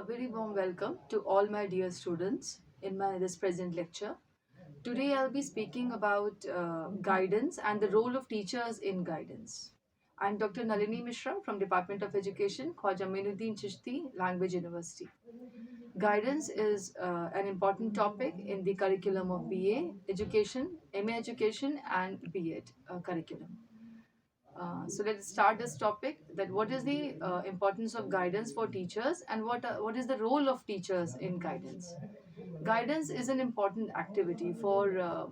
A very warm welcome to all my dear students in my this present lecture. Today I'll be speaking about guidance and the role of teachers in guidance. I'm Dr. Nalini Mishra from Department of Education, Khwaja Mainuddin Chishti Language University. Guidance is an important topic in the curriculum of BA Education, MA Education and B.Ed curriculum. So let's start this topic, that what is the importance of guidance for teachers and what is the role of teachers in guidance. Guidance is an important activity for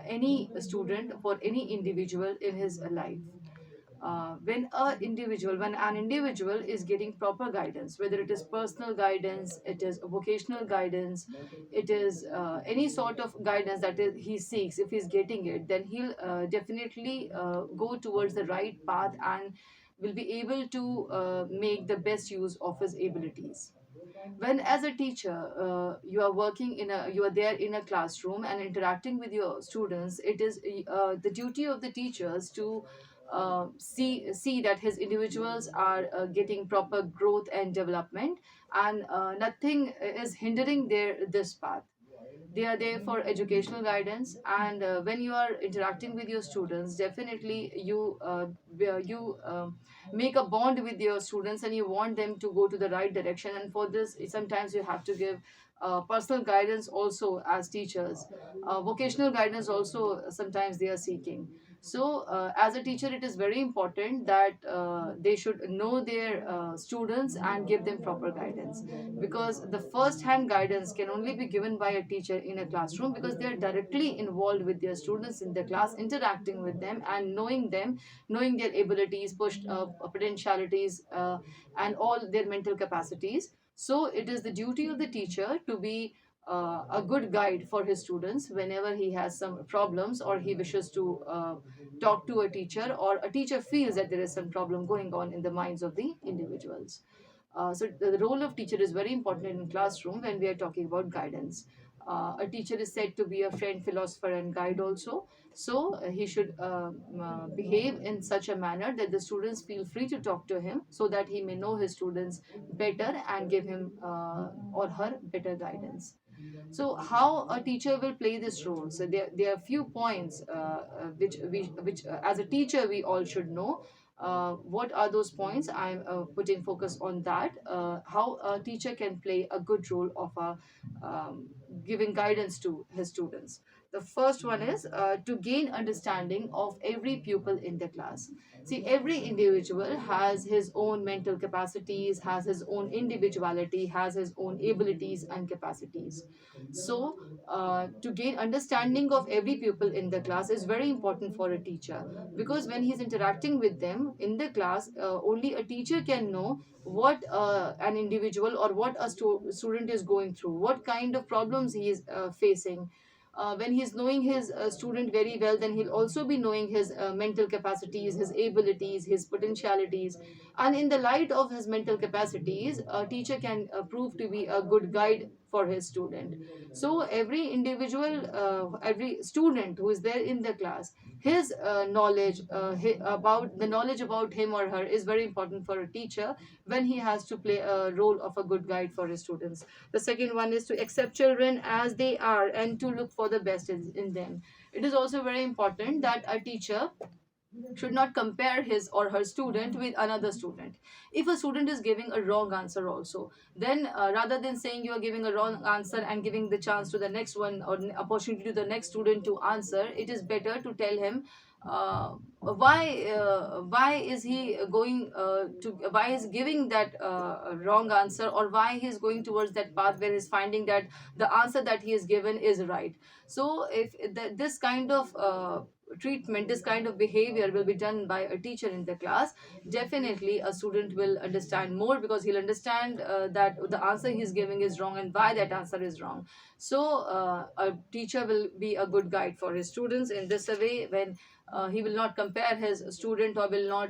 any student, for any individual in his life. When an individual is getting proper guidance, whether it is personal guidance, it is vocational guidance, it is any sort of guidance that he seeks, if he's getting it, then he'll definitely go towards the right path and will be able to make the best use of his abilities. When as a teacher, you are there in a classroom and interacting with your students, it is the duty of the teachers to see that his individuals are getting proper growth and development, and nothing is hindering this path. They are there for educational guidance, and when you are interacting with your students, definitely you make a bond with your students and you want them to go to the right direction. And for this, sometimes you have to give personal guidance also as teachers. Vocational guidance also sometimes they are seeking. So as a teacher, it is very important that they should know their students and give them proper guidance, because the first hand guidance can only be given by a teacher in a classroom, because they are directly involved with their students in the class, interacting with them and them, knowing their abilities, potentialities, and all their mental capacities. So it is the duty of the teacher to be a good guide for his students whenever he has some problems, or he wishes to talk to a teacher, or a teacher feels that there is some problem going on in the minds of the individuals. So the role of teacher is very important in classroom when we are talking about guidance. A teacher is said to be a friend, philosopher, and guide also. So he should behave in such a manner that the students feel free to talk to him, so that he may know his students better and give him or her better guidance. So how a teacher will play this role? So there are few points which as a teacher we all should know. What are those points? I'm putting focus on that. How a teacher can play a good role of giving guidance to his students. The first one is to gain understanding of every pupil in the class. See, every individual has his own mental capacities, has his own individuality, has his own abilities and capacities. So, to gain understanding of every pupil in the class is very important for a teacher, because when he's interacting with them in the class, only a teacher can know what an individual or what a student is going through, what kind of problems he is facing. When he's knowing his student very well, then he'll also be knowing his mental capacities, his abilities, his potentialities. And in the light of his mental capacities, a teacher can prove to be a good guide for his student. So every individual, every student who is there in the class, his knowledge about the knowledge about him or her is very important for a teacher, when he has to play a role of a good guide for his students. The second one is to accept children as they are and to look for the best in them. It is also very important that a teacher should not compare his or her student with another student. If a student is giving a wrong answer also, then rather than saying you are giving a wrong answer and giving the chance to the next one, or opportunity to the next student to answer, it is better to tell him why is he going to why is giving that wrong answer, or why he is going towards that path where he's finding that the answer that he is given is right. So if this kind of treatment, this kind of behavior will be done by a teacher in the class, definitely a student will understand more, because he'll understand that the answer he's giving is wrong and why that answer is wrong. So a teacher will be a good guide for his students in this way, when he will not compare his student, or will not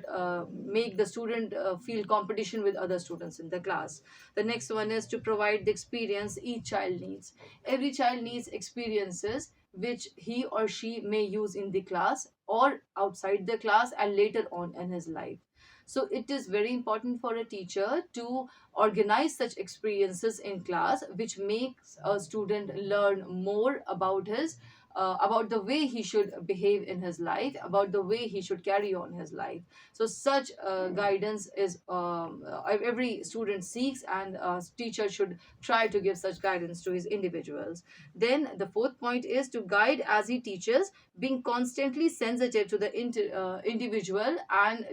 make the student feel competition with other students in the class. The next one is to provide the experience each child needs. Every child needs experiences which he or she may use in the class or outside the class and later on in his life. So it is very important for a teacher to organize such experiences in class, which makes a student learn more about his about the way he should behave in his life, about the way he should carry on his life. So such guidance is every student seeks, and teacher should try to give such guidance to his individuals. Then the fourth point is to guide as he teaches, being constantly sensitive to the individual, and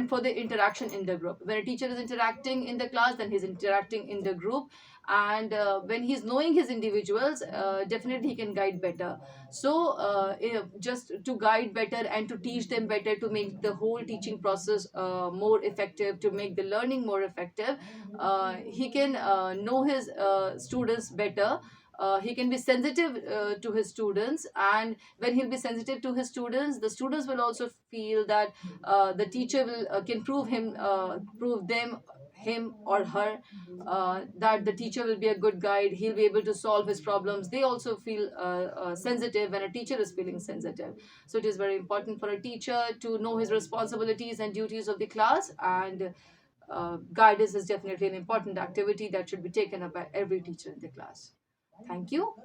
for the interaction in the group. When a teacher is interacting in the class, then he's interacting in the group, and when he's knowing his individuals, definitely he can guide better. So just to guide better and to teach them better, to make the whole teaching process more effective, to make the learning more effective, he can know his students better. He can be sensitive to his students, and when he'll be sensitive to his students, the students will also feel that the teacher will can prove them, him or her, that the teacher will be a good guide, he'll be able to solve his problems. They also feel sensitive when a teacher is feeling sensitive. So it is very important for a teacher to know his responsibilities and duties of the class, and guidance is definitely an important activity that should be taken up by every teacher in the class. Thank you.